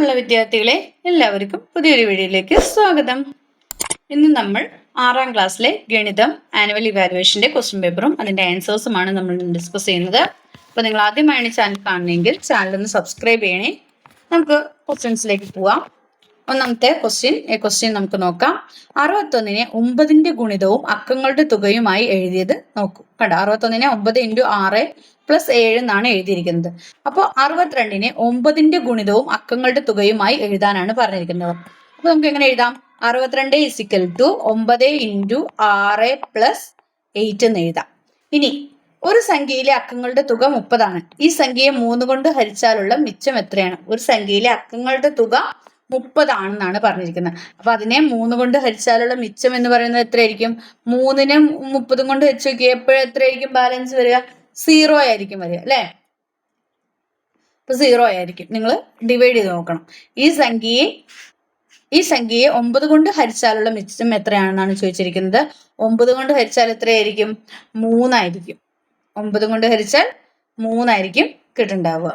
പ്രിയമുള്ള വിദ്യാർത്ഥികളെ, എല്ലാവർക്കും പുതിയൊരു വീഡിയോയിലേക്ക് സ്വാഗതം. ഇന്ന് നമ്മൾ 6ാം ക്ലാസ്സിലെ ഗണിതം ആനുവൽ ഇവാലുവേഷന്റെ ക്വസ്റ്റ്യൻ പേപ്പറും അതിന്റെ ആൻസേഴ്സുമാണ് നമ്മൾ ഡിസ്കസ് ചെയ്യുന്നത്. അപ്പോൾ നിങ്ങൾ ആദ്യമായാണ് ചാനൽ കാണുന്നതെങ്കിൽ ചാനൽ ഒന്ന് സബ്സ്ക്രൈബ് ചെയ്യണേ. നമുക്ക് ക്വസ്റ്റ്യൻസിലേക്ക് പോവാം. ഒന്നാമത്തെ ക്വസ്റ്റ്യൻ നമുക്ക് നോക്കാം. 61നെ 9ന്റെ ഗുണിതവും അക്കങ്ങളുടെ തുകയുമായി എഴുതിയത് നോക്കൂ. കണ്ടോ, 61നെ 9 × 6 + 7 എന്നാണ് എഴുതിയിരിക്കുന്നത്. അപ്പോൾ 62നെ 9ന്റെ ഗുണിതവും അക്കങ്ങളുടെ തുകയുമായി എഴുതാനാണ് പറഞ്ഞിരിക്കുന്നത്. അപ്പൊ നമുക്ക് എങ്ങനെ എഴുതാം? 62 = 9 × 6 + 8 എന്ന് എഴുതാം. ഇനി ഒരു സംഖ്യയിലെ അക്കങ്ങളുടെ തുക 30 ആണ്. ഈ സംഖ്യയെ 3 കൊണ്ട് ഹരിച്ചാലുള്ള മിച്ചം എത്രയാണ്? ഒരു സംഖ്യയിലെ അക്കങ്ങളുടെ തുക 30 ആണെന്നാണ് പറഞ്ഞിരിക്കുന്നത്. അപ്പൊ അതിനെ 3 കൊണ്ട് ഹരിച്ചാലുള്ള മിച്ചം എന്ന് പറയുന്നത് എത്രയായിരിക്കും? 3നെ 30 കൊണ്ട് ഹരിച്ചു നോക്കിയാൽ എപ്പോഴും എത്രയായിരിക്കും ബാലൻസ് വരിക? 0 ആയിരിക്കും വരിക, അല്ലെ? അപ്പൊ 0 ആയിരിക്കും. നിങ്ങൾ ഡിവൈഡ് ചെയ്ത് നോക്കണം. ഈ സംഖ്യയെ 9 കൊണ്ട് ഹരിച്ചാലുള്ള മിച്ചം എത്രയാണെന്നാണ് ചോദിച്ചിരിക്കുന്നത്. 9 കൊണ്ട് ഹരിച്ചാൽ എത്രയായിരിക്കും? 3 ആയിരിക്കും. 9 കൊണ്ട് ഹരിച്ചാൽ 3 ആയിരിക്കും കിട്ടുണ്ടാവുക.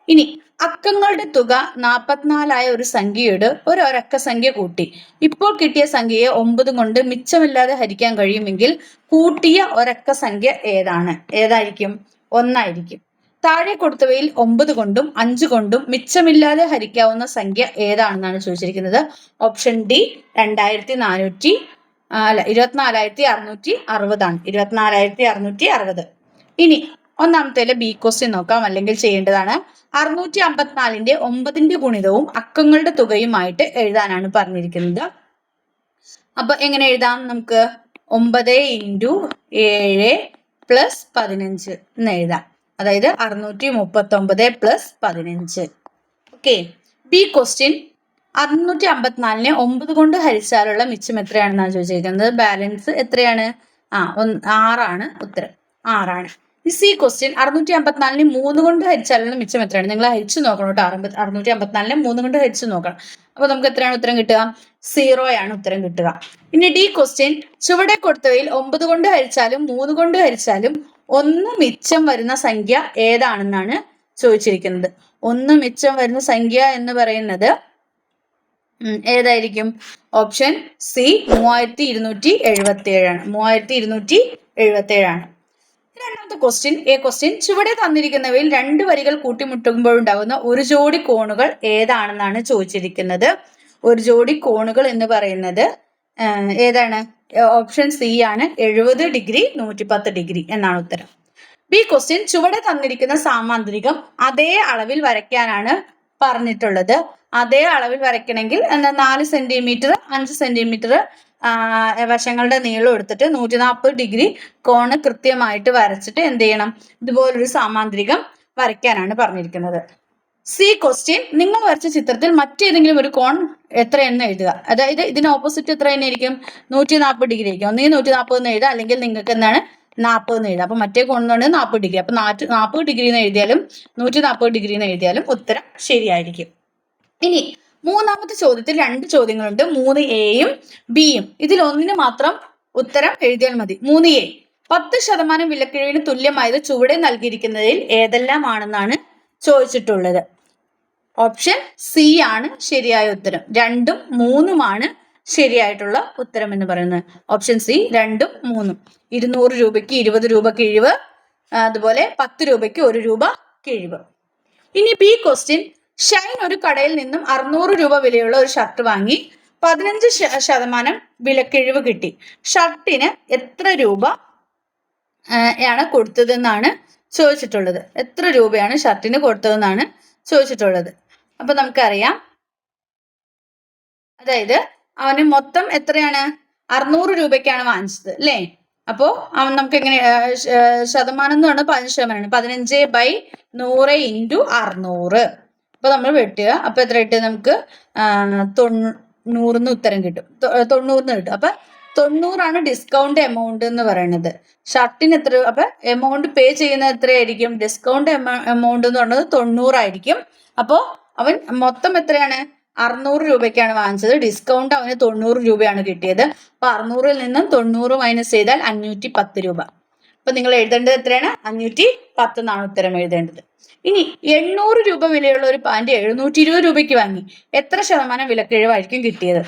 ഇനി അക്കങ്ങളുടെ തുക 44 ഒരു സംഖ്യയോട് ഒരൊക്ക സംഖ്യ കൂട്ടി. ഇപ്പോൾ കിട്ടിയ സംഖ്യയെ 9 കൊണ്ട് മിച്ചമില്ലാതെ ഹരിക്കാൻ കഴിയുമെങ്കിൽ കൂട്ടിയ ഒരൊക്ക സംഖ്യ ഏതായിരിക്കും? 1 ആയിരിക്കും. താഴെ കൊടുത്തവയിൽ 9 കൊണ്ടും 5 കൊണ്ടും മിച്ചമില്ലാതെ ഹരിക്കാവുന്ന സംഖ്യ ഏതാണെന്നാണ് ചോദിച്ചിരിക്കുന്നത്. ഓപ്ഷൻ ഡി 24,660 ആണ്. 24,660. ഇനി ഒന്നാമത്തെ ബി ക്വസ്റ്റ്യൻ നോക്കാം, അല്ലെങ്കിൽ ചെയ്യേണ്ടതാണ്. 654ന്റെ 9ന്റെ ഗുണിതവും അക്കങ്ങളുടെ തുകയുമായിട്ട് എഴുതാനാണ് പറഞ്ഞിരിക്കുന്നത്. അപ്പൊ എങ്ങനെ എഴുതാം? നമുക്ക് 9 × 7 + 15 എന്ന് എഴുതാം. അതായത് 639 + 15. ഓക്കെ. ബി ക്വസ്റ്റ്യൻ 654നെ 9 കൊണ്ട് ഹരിച്ചാലുള്ള മിച്ചം എത്രയാണെന്നാണ് ചോദിച്ചിരിക്കുന്നത്. ബാലൻസ് എത്രയാണ്? 6 ആണ് ഉത്തരം. 6 ആണ്. സി ക്വസ്റ്റ്യൻ 654നെ 3 കൊണ്ട് ഹരിച്ചാലുള്ള മിച്ചം എത്രയാണ്? നിങ്ങൾ ഹരിച്ചു നോക്കണം കേട്ടോ. 654നെ 3 കൊണ്ട് ഹരിച്ചു നോക്കണം. അപ്പൊ നമുക്ക് എത്രയാണ് ഉത്തരം കിട്ടുക? 0 ആണ് ഉത്തരം കിട്ടുക. ഇനി ഡി ക്വസ്റ്റ്യൻ ചുവടെ കൊടുത്തവയിൽ 9 കൊണ്ട് ഹരിച്ചാലും 3 കൊണ്ട് ഹരിച്ചാലും 1 മിച്ചം വരുന്ന സംഖ്യ ഏതാണെന്നാണ് ചോദിച്ചിരിക്കുന്നത്. 1 മിച്ചം വരുന്ന സംഖ്യ എന്ന് പറയുന്നത് ഏതായിരിക്കും? ഓപ്ഷൻ സി 3277 ആണ്. 3277 ആണ്. രണ്ടാമത്തെ ക്വസ്റ്റ്യൻ ചുവടെ തന്നിരിക്കുന്നവയിൽ 2 വരികൾ കൂട്ടിമുട്ടുമ്പോഴുണ്ടാകുന്ന ഒരു ജോഡി കോണുകൾ ഏതാണെന്നാണ് ചോദിച്ചിരിക്കുന്നത്. ഒരു ജോഡി കോണുകൾ എന്ന് പറയുന്നത് ഏതാണ്? ഓപ്ഷൻ സി ആണ് 70 ഡിഗ്രി 110 ഡിഗ്രി എന്നാണ് ഉത്തരം. ബി ക്വസ്റ്റ്യൻ ചുവടെ തന്നിരിക്കുന്ന സാമാന്തരികം അതേ അളവിൽ വരയ്ക്കാനാണ് പറഞ്ഞിട്ടുള്ളത്. അതേ അളവിൽ വരയ്ക്കണമെങ്കിൽ 4 സെന്റിമീറ്റർ 5 സെന്റിമീറ്റർ വശങ്ങളുടെ നീളം എടുത്തിട്ട് 140 ഡിഗ്രി കോണ് കൃത്യമായിട്ട് വരച്ചിട്ട് എന്ത് ചെയ്യണം? ഇതുപോലൊരു സാമാന്തരികം വരയ്ക്കാനാണ് പറഞ്ഞിരിക്കുന്നത്. സി ക്വസ്റ്റ്യൻ നിങ്ങൾ വരച്ച ചിത്രത്തിൽ മറ്റേതെങ്കിലും ഒരു കോൺ എത്രയെന്ന് എഴുതുക. അതായത് ഇതിന് ഓപ്പോസിറ്റ് എത്ര തന്നെയായിരിക്കും? 140 ഡിഗ്രി ആയിരിക്കും. ഒന്നുകിൽ 140 എന്ന് എഴുതുക, അല്ലെങ്കിൽ നിങ്ങൾക്ക് എന്താണ് 40 എന്ന് എഴുതുക. അപ്പൊ മറ്റേ കോൺ എന്ന് പറയുന്നത് 40 ഡിഗ്രി. അപ്പൊ 40 ഡിഗ്രി എന്ന് എഴുതിയാലും 140 ഡിഗ്രി എന്ന് എഴുതിയാലും ഉത്തരം ശരിയായിരിക്കും. ഇനി മൂന്നാമത്തെ ചോദ്യത്തിൽ 2 ചോദ്യങ്ങളുണ്ട്. 3A-യും B-യും. ഇതിൽ ഒന്നിന് മാത്രം ഉത്തരം എഴുതിയാൽ മതി. 3A 10% വിലക്കിഴിവിന് തുല്യമായത് ചുവടെ നൽകിയിരിക്കുന്നതിൽ ഏതെല്ലാം ആണെന്നാണ് ചോദിച്ചിട്ടുള്ളത്. ഓപ്ഷൻ സി ആണ് ശരിയായ ഉത്തരം. 2ഉം 3ഉമാണ് ശരിയായിട്ടുള്ള ഉത്തരം എന്ന് പറയുന്നത്. Option C 2ഉം 3ഉം. 200 രൂപയ്ക്ക് 20 രൂപ കിഴിവ്, അതുപോലെ 10 രൂപയ്ക്ക് 1 രൂപ കിഴിവ്. ഇനി ബി ക്വസ്റ്റ്യൻ ഷൈൻ ഒരു കടയിൽ നിന്നും 600 രൂപ വിലയുള്ള ഒരു ഷർട്ട് വാങ്ങി. 15% വിലക്കിഴിവ് കിട്ടി. ഷർട്ടിന് എത്ര രൂപ ആണ് കൊടുത്തതെന്നാണ് ചോദിച്ചിട്ടുള്ളത്. എത്ര രൂപയാണ് ഷർട്ടിന് കൊടുത്തതെന്നാണ് ചോദിച്ചിട്ടുള്ളത്. അപ്പൊ നമുക്കറിയാം, അതായത് അവന് മൊത്തം എത്രയാണ്? 600 രൂപയ്ക്കാണ് വാങ്ങിച്ചത്, അല്ലേ? അപ്പോ അവൻ നമുക്ക് എങ്ങനെ ശതമാനം എന്ന് പറഞ്ഞാൽ 15%. 15/100 × 600. അപ്പൊ നമ്മൾ വെട്ടുക. അപ്പൊ എത്ര കിട്ടും? നമുക്ക് 90 ഉത്തരം കിട്ടും. 90 കിട്ടും. അപ്പൊ 90 ഡിസ്കൗണ്ട് എമൗണ്ട് എന്ന് പറയുന്നത്. ഷർട്ടിന് എത്ര? അപ്പൊ എമൗണ്ട് പേ ചെയ്യുന്നത് എത്രയായിരിക്കും? ഡിസ്കൗണ്ട് എമൗണ്ട് എന്ന് പറയുന്നത് 90 ആയിരിക്കും. അപ്പോ അവൻ മൊത്തം എത്രയാണ്? 600 രൂപയ്ക്കാണ് വാങ്ങിച്ചത്. ഡിസ്കൗണ്ട് അവന് 90 രൂപയാണ് കിട്ടിയത്. അപ്പൊ 600-ൽ നിന്നും 90 മൈനസ് ചെയ്താൽ 510 രൂപ. അപ്പൊ നിങ്ങൾ എഴുതേണ്ടത് എത്രയാണ്? 510 എന്നാണ് ഉത്തരം എഴുതേണ്ടത്. ഇനി 800 രൂപ വിലയുള്ള ഒരു പാൻറ് 720 രൂപയ്ക്ക് വാങ്ങി. എത്ര ശതമാനം വിലക്കിഴിവായിരിക്കും കിട്ടിയത്?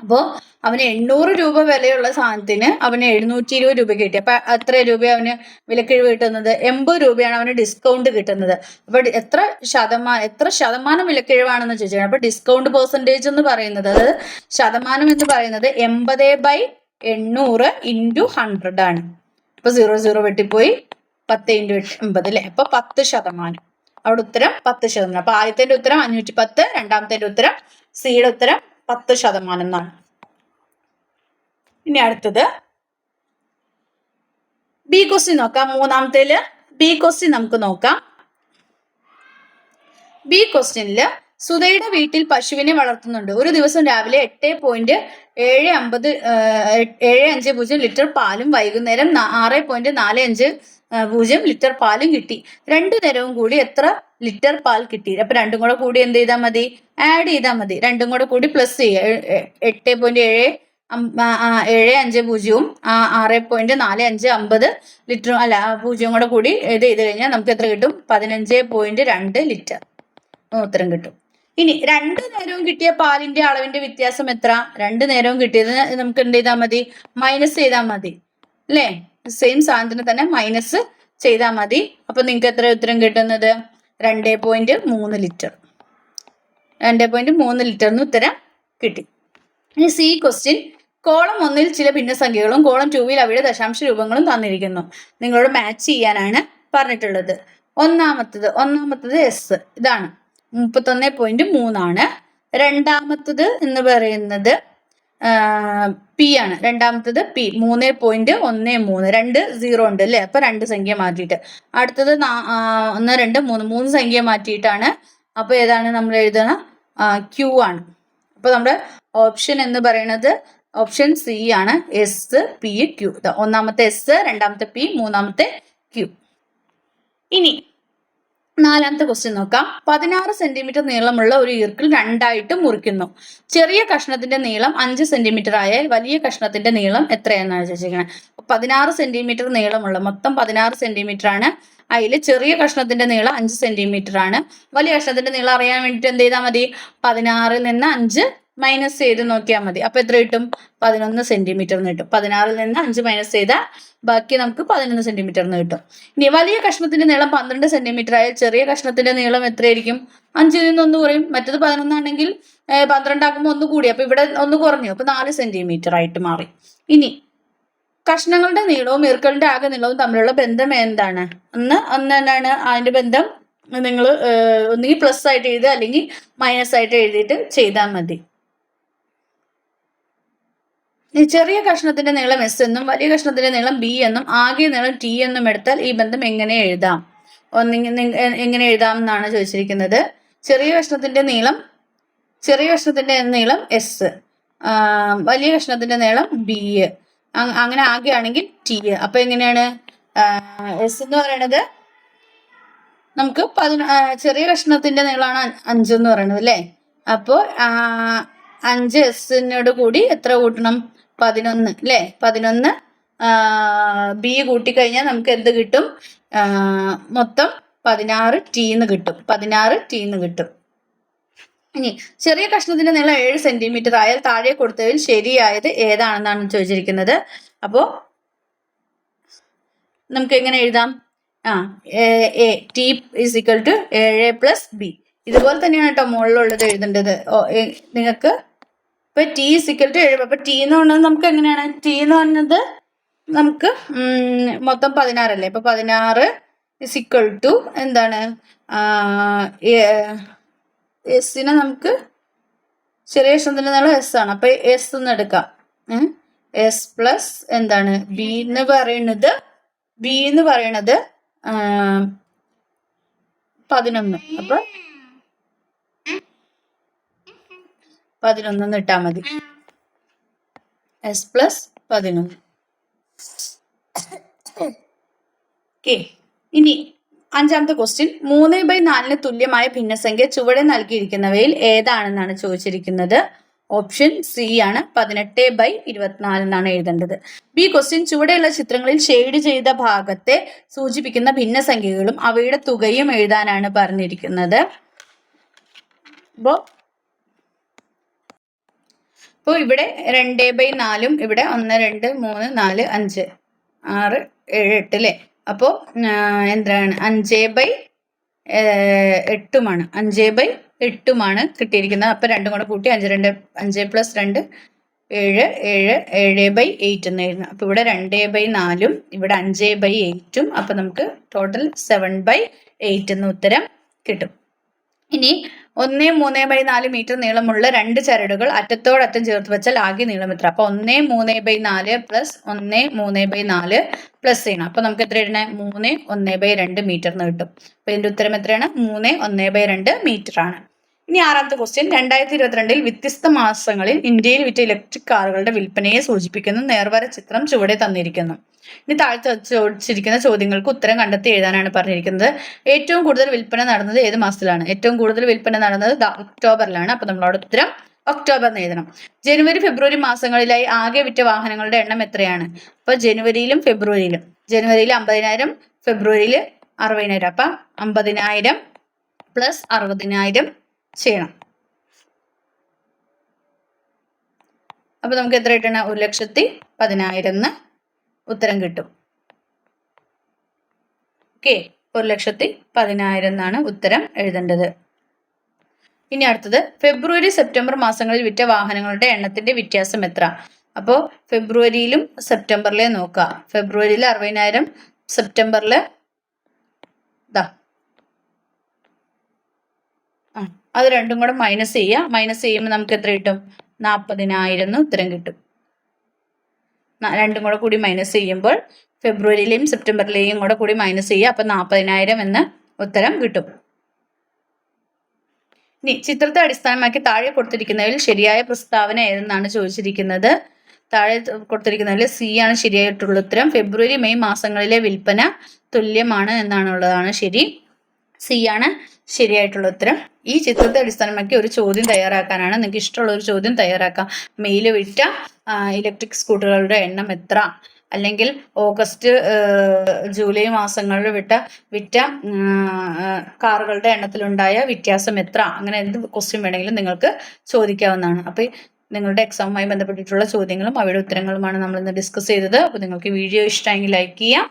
അപ്പോൾ അവന് 800 രൂപ വിലയുള്ള സാധനത്തിന് അവന് 720 രൂപയ്ക്ക് കിട്ടി. അപ്പൊ എത്ര രൂപ അവന് വിലക്കിഴിവ് കിട്ടുന്നത്? 80 രൂപയാണ് അവന് ഡിസ്കൗണ്ട് കിട്ടുന്നത്. അപ്പൊ എത്ര ശതമാനം വിലക്കിഴിവാണെന്ന് ചോദിച്ചാൽ, അപ്പൊ ഡിസ്കൗണ്ട് പെർസെൻറ്റേജ് എന്ന് പറയുന്നത്, അതായത് ശതമാനം എന്ന് പറയുന്നത് 80/800 × 100 ആണ്. അപ്പൊ 00 വെട്ടിപ്പോയി, 10 × 80 അല്ലെ? അപ്പൊ 10%. അവിടെ ഉത്തരം 10%. അപ്പൊ ആദ്യത്തെ ഉത്തരം 510, രണ്ടാമത്തെ ഉത്തരം സിയുടെ ഉത്തരം 10% എന്നാണ്. ഇനി അടുത്തത് ബി ക്വസ്റ്റ്യൻ നോക്കാം. മൂന്നാമത്തേല് ബി ക്വസ്റ്റ്യൻ നമുക്ക് നോക്കാം. ബി ക്വസ്റ്റ്യനില് സുധയുടെ വീട്ടിൽ പശുവിനെ വളർത്തുന്നുണ്ട്. ഒരു ദിവസം രാവിലെ 8.750 ലിറ്റർ പാലും വൈകുന്നേരം 6.45 ലിറ്റർ പാലും കിട്ടി. രണ്ടു നേരവും കൂടി എത്ര ലിറ്റർ പാൽ കിട്ടി? അപ്പൊ രണ്ടും കൂടെ കൂടി എന്ത് ചെയ്താൽ മതി? ആഡ് ചെയ്താൽ മതി. രണ്ടും കൂടെ കൂടി പ്ലസ് ചെയ്യുക. 8.750 6.4550 ലിറ്ററും അല്ല 0 കൂടെ കൂടി ഇത് ചെയ്ത് കഴിഞ്ഞാൽ നമുക്ക് എത്ര കിട്ടും? 15.2 ലിറ്റർ ഉത്തരം കിട്ടും. ഇനി രണ്ടു നേരവും കിട്ടിയ പാലിന്റെ അളവിന്റെ വ്യത്യാസം എത്ര? രണ്ടു നേരവും കിട്ടിയത് നമുക്ക് എന്ത് ചെയ്താൽ മതി? മൈനസ് ചെയ്താൽ മതി അല്ലേ? സെയിം സാധനത്തിന് തന്നെ മൈനസ് ചെയ്താൽ മതി. അപ്പൊ നിങ്ങൾക്ക് എത്ര ഉത്തരം കിട്ടുന്നത്? 2.3 ലിറ്റർ. 2.3 ലിറ്ററിന് ഉത്തരം കിട്ടി. ഇനി സി ക്വസ്റ്റ്യൻ. കോളം 1 ചില ഭിന്നസംഖ്യകളും കോളം 2 അവയുടെ ദശാംശ രൂപങ്ങളും തന്നിരിക്കുന്നു. നിങ്ങളോട് മാച്ച് ചെയ്യാനാണ് പറഞ്ഞിട്ടുള്ളത്. ഒന്നാമത്തത് എസ്, ഇതാണ് 31.3 ആണ്. രണ്ടാമത്തത് എന്ന് പറയുന്നത് പി ആണ്. രണ്ടാമത്തത് പി 3.13. 2 0 ഉണ്ട് അല്ലേ? അപ്പൊ 2 സംഖ്യ മാറ്റിയിട്ട്. അടുത്തത് 1 2 3 സംഖ്യ മാറ്റിയിട്ടാണ്. അപ്പൊ ഏതാണ് നമ്മൾ എഴുതുക? ക്യൂ ആണ്. അപ്പൊ നമ്മുടെ ഓപ്ഷൻ എന്ന് പറയുന്നത് ഓപ്ഷൻ സി ആണ്. S P Q. ഒന്നാമത്തെ എസ്, രണ്ടാമത്തെ പി, മൂന്നാമത്തെ ക്യൂ. ഇനി നാലാമത്തെ ക്വസ്റ്റ്യൻ നോക്കാം. 16 സെന്റിമീറ്റർ നീളമുള്ള ഒരു ഈർക്കിൾ രണ്ടായിട്ട് മുറിക്കുന്നു. ചെറിയ കഷ്ണത്തിന്റെ നീളം 5 സെന്റിമീറ്റർ ആയാൽ വലിയ കഷ്ണത്തിന്റെ നീളം എത്രയെന്നാണ് ചോദിച്ചിരിക്കുന്നത്. 16 സെന്റിമീറ്റർ നീളമുള്ള, മൊത്തം 16 സെന്റിമീറ്റർ ആണ്. അതിൽ ചെറിയ കഷ്ണത്തിന്റെ നീളം 5 സെന്റിമീറ്റർ ആണ്. വലിയ കഷ്ണത്തിന്റെ നീളം അറിയാൻ വേണ്ടിയിട്ട് എന്ത് ചെയ്താൽ മതി? 16ൽ നിന്ന് 5 മൈനസ് ചെയ്ത് നോക്കിയാൽ മതി. അപ്പൊ എത്ര കിട്ടും? 11 സെന്റിമീറ്റർ കിട്ടും. 16ൽ നിന്ന് 5 മൈനസ് ചെയ്താൽ ബാക്കി നമുക്ക് 11 സെന്റിമീറ്റർ കിട്ടും. ഇനി വലിയ കഷ്ണത്തിന്റെ നീളം 12 സെന്റിമീറ്റർ ആയാൽ ചെറിയ കഷ്ണത്തിന്റെ നീളം എത്രയായിരിക്കും? 5ൽ നിന്ന് 1 കുറയും. മറ്റത് 11 ആണെങ്കിൽ 12 ആക്കുമ്പോൾ 1 കൂടി. അപ്പൊ ഇവിടെ 1 കുറഞ്ഞു. അപ്പൊ 4 സെന്റിമീറ്റർ ആയിട്ട് മാറി. ഇനി കഷ്ണങ്ങളുടെ നീളവും ഈർക്കലിന്റെ ആകെ നീളവും തമ്മിലുള്ള ബന്ധം എന്താണ്? എന്താണ് അതിന്റെ ബന്ധം? നിങ്ങൾ ഒന്നുകിൽ പ്ലസ് ആയിട്ട് എഴുതുക, അല്ലെങ്കിൽ മൈനസ് ആയിട്ട് എഴുതിയിട്ട് ചെയ്താൽ മതി. ചെറിയ കഷ്ണത്തിന്റെ നീളം എസ് എന്നും വലിയ കഷ്ണത്തിന്റെ നീളം ബി എന്നും ആകെ നീളം ടി എന്നും എടുത്താൽ ഈ ബന്ധം എങ്ങനെ എഴുതാം? എങ്ങനെ എഴുതാം എന്നാണ് ചോദിച്ചിരിക്കുന്നത്. ചെറിയ കഷ്ണത്തിന്റെ നീളം എസ്, വലിയ കഷ്ണത്തിന്റെ നീളം ബി, അങ്ങനെ ആകെ ആണെങ്കിൽ ടി. അപ്പൊ എങ്ങനെയാണ്? എസ് എന്ന് പറയുന്നത് നമുക്ക് ചെറിയ കഷ്ണത്തിന്റെ നീളമാണ് 5 എന്ന് പറയുന്നത് അല്ലേ? അപ്പോൾ 5 എസിനോട് കൂടി എത്ര കൂട്ടണം? 11 അല്ലേ? 11 ബി കൂട്ടിക്കഴിഞ്ഞാൽ നമുക്ക് എന്ത് കിട്ടും? മൊത്തം 16 ടീന്ന് കിട്ടും. 16 ടീന്ന് കിട്ടും. ഇനി ചെറിയ കഷ്ണത്തിന്റെ നീളം 7 സെന്റിമീറ്റർ ആയാൽ താഴെ കൊടുത്തതിൽ ശരിയായത് ഏതാണെന്നാണ് ചോദിച്ചിരിക്കുന്നത്. അപ്പോൾ നമുക്ക് എങ്ങനെ എഴുതാം? A T is equal to 7 + b. ഇതുപോലെ തന്നെയാണ് കേട്ടോ മുകളിലുള്ളത് എഴുതേണ്ടത് നിങ്ങൾക്ക്. ഇപ്പൊ ടി ഈസ് ഈക്വൽ ടു 7. അപ്പൊ ടി എന്ന് പറഞ്ഞത് നമുക്ക് എങ്ങനെയാണ്? ടി എന്ന് പറഞ്ഞത് നമുക്ക് മൊത്തം 16 അല്ലേ? അപ്പൊ 16 ഈസ് ഈക്വൽ ടു എന്താണ്? എസിനെ നമുക്ക് ചെറിയ കഷ്ണത്തിന്റെ നീളം എസ് ആണ്. അപ്പൊ എസ് എന്ന് എടുക്കാം. എസ് പ്ലസ് എന്താണ്? ബി എന്ന് പറയുന്നത് 11. അപ്പൊ 11 ഇട്ടാൽ മതി. S plus 11. ഓക്കെ. ഇനി അഞ്ചാമത്തെ ക്വസ്റ്റ്യൻ. 3/4 തുല്യമായ ഭിന്നസംഖ്യ ചുവടെ നൽകിയിരിക്കുന്നവയിൽ ഏതാണെന്നാണ് ചോദിച്ചിരിക്കുന്നത്. ഓപ്ഷൻ സി ആണ് 18/24 എന്നാണ് എഴുതേണ്ടത്. ബി ക്വസ്റ്റ്യൻ ചുവടെയുള്ള ചിത്രങ്ങളിൽ ഷെയ്ഡ് ചെയ്ത ഭാഗത്തെ സൂചിപ്പിക്കുന്ന ഭിന്നസംഖ്യകളും അവയുടെ തുകയും എഴുതാനാണ് പറഞ്ഞിരിക്കുന്നത്. അപ്പോൾ ഇവിടെ 2/4 ഇവിടെ 1 2 3 4 5 6 7 8 അല്ലേ. അപ്പോൾ എന്താണ് 5/8 5/8 കിട്ടിയിരിക്കുന്നത്. അപ്പോൾ രണ്ടും കൂടെ കൂട്ടി 5 + 2 7 7 7/8 എന്ന് എഴുതുന്നത്. അപ്പോൾ ഇവിടെ 2/4 ഇവിടെ 5/8. അപ്പോൾ നമുക്ക് ടോട്ടൽ 7/8 എന്ന് ഉത്തരം കിട്ടും. ഇനി 1 3/4 മീറ്റർ നീളമുള്ള 2 ചരടുകൾ അറ്റത്തോടറ്റം ചേർത്ത് വെച്ചാൽ ആകെ നീളം എത്ര? അപ്പോൾ 1 3/4 പ്ലസ് 1 3/4 പ്ലസ് ചെയ്യണം. അപ്പോൾ നമുക്ക് എത്ര ഇടണേ? 3 1/2 മീറ്റർ എന്ന് കിട്ടും. അപ്പോൾ ഇതിന്റെ ഉത്തരം എത്രയാണ്? 3 1/2 മീറ്റർ ആണ്. ഇനി ആറാമത്തെ ക്വസ്റ്റ്യൻ 2022 വ്യത്യസ്ത മാസങ്ങളിൽ ഇന്ത്യയിൽ വിറ്റ ഇലക്ട്രിക് കാറുകളുടെ വിൽപ്പനയെ സൂചിപ്പിക്കുന്ന നേർവര ചിത്രം ചുവടെ തന്നിരിക്കുന്നു. ഇനി താഴ്ച ചോദിച്ചിരിക്കുന്ന ചോദ്യങ്ങൾക്ക് ഉത്തരം കണ്ടെത്തി എഴുതാനാണ് പറഞ്ഞിരിക്കുന്നത്. ഏറ്റവും കൂടുതൽ വിൽപ്പന നടന്നത് ഏത് മാസത്തിലാണ്? ഏറ്റവും കൂടുതൽ വിൽപ്പന നടന്നത് ഒക്ടോബറിലാണ്. അപ്പോൾ നമ്മളവിടെ ഉത്തരം ഒക്ടോബർ എന്ന് എഴുതണം. ജനുവരി ഫെബ്രുവരി മാസങ്ങളിലായി ആകെ വിറ്റ വാഹനങ്ങളുടെ എണ്ണം എത്രയാണ്? അപ്പോൾ ജനുവരിയിലും ഫെബ്രുവരിയിലും. ജനുവരിയിൽ 50,000, ഫെബ്രുവരിയിൽ 60,000. അപ്പം 50,000 പ്ലസ് 60,000 ചെയ്യണം. അപ്പൊ നമുക്ക് എത്ര കിട്ടണം? 1,10,000 എന്ന് ഉത്തരം കിട്ടും. ഓക്കെ, 1,10,000 എന്നാണ് ഉത്തരം എഴുതേണ്ടത്. ഇനി അടുത്തത് ഫെബ്രുവരി സെപ്റ്റംബർ മാസങ്ങളിൽ വിറ്റ വാഹനങ്ങളുടെ എണ്ണത്തിന്റെ വ്യത്യാസം എത്ര? അപ്പോൾ ഫെബ്രുവരിയിലും സെപ്റ്റംബറിലെ നോക്കുക. ഫെബ്രുവരിയിൽ 60,000, സെപ്റ്റംബറിൽ അത് രണ്ടും കൂടെ മൈനസ് ചെയ്യുക. മൈനസ് ചെയ്യുമ്പോൾ നമുക്ക് എത്ര കിട്ടും? 40,000 എന്ന് ഉത്തരം കിട്ടും. രണ്ടും കൂടെ കൂടി മൈനസ് ചെയ്യുമ്പോൾ ഫെബ്രുവരിയിലെയും സെപ്റ്റംബറിലെയും കൂടെ കൂടി മൈനസ് ചെയ്യുക. അപ്പം 40,000 എന്ന് ഉത്തരം കിട്ടും. ഇനി ചിത്രത്തെ അടിസ്ഥാനമാക്കി താഴെ കൊടുത്തിരിക്കുന്നതിൽ ശരിയായ പ്രസ്താവന ഏതെന്നാണ് ചോദിച്ചിരിക്കുന്നത്. താഴെ കൊടുത്തിരിക്കുന്നതിൽ സി ആണ് ശരിയായിട്ടുള്ള ഉത്തരം. ഫെബ്രുവരി മെയ് മാസങ്ങളിലെ വിൽപ്പന തുല്യമാണ് എന്നാണുള്ളതാണ് ശരി. സി ആണ് ശരിയായിട്ടുള്ള ഉത്തരം. ഈ ചിത്രത്തെ അടിസ്ഥാനമാക്കി ഒരു ചോദ്യം തയ്യാറാക്കാനാണ്. നിങ്ങൾക്ക് ഇഷ്ടമുള്ള ഒരു ചോദ്യം തയ്യാറാക്കാം. മെയ്യിൽ വിറ്റ ഇലക്ട്രിക് സ്കൂട്ടറുകളുടെ എണ്ണം എത്ര? അല്ലെങ്കിൽ ഓഗസ്റ്റ് ജൂലൈ മാസങ്ങളിൽ വിറ്റ കാറുകളുടെ എണ്ണത്തിലുണ്ടായ വ്യത്യാസം എത്ര? അങ്ങനെ എന്ത് ക്വസ്റ്റ്യൻ വേണമെങ്കിലും നിങ്ങൾക്ക് ചോദിക്കാവുന്നതാണ്. അപ്പോൾ നിങ്ങളുടെ എക്സാമുമായി ബന്ധപ്പെട്ടിട്ടുള്ള ചോദ്യങ്ങളും അവയുടെ ഉത്തരങ്ങളുമാണ് നമ്മൾ ഇന്ന് ഡിസ്കസ് ചെയ്തത്. അപ്പോൾ നിങ്ങൾക്ക് വീഡിയോ ഇഷ്ടമെങ്കിൽ ലൈക്ക് ചെയ്യാം,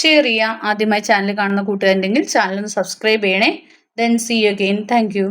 ഷെയർ ചെയ്യാം. ആദ്യമായി ചാനൽ കാണുന്ന കൂട്ടുകാരുണ്ടെങ്കിൽ ചാനൽ ഒന്ന് സബ്സ്ക്രൈബ് ചെയ്യണേ. Then see you again. Thank you.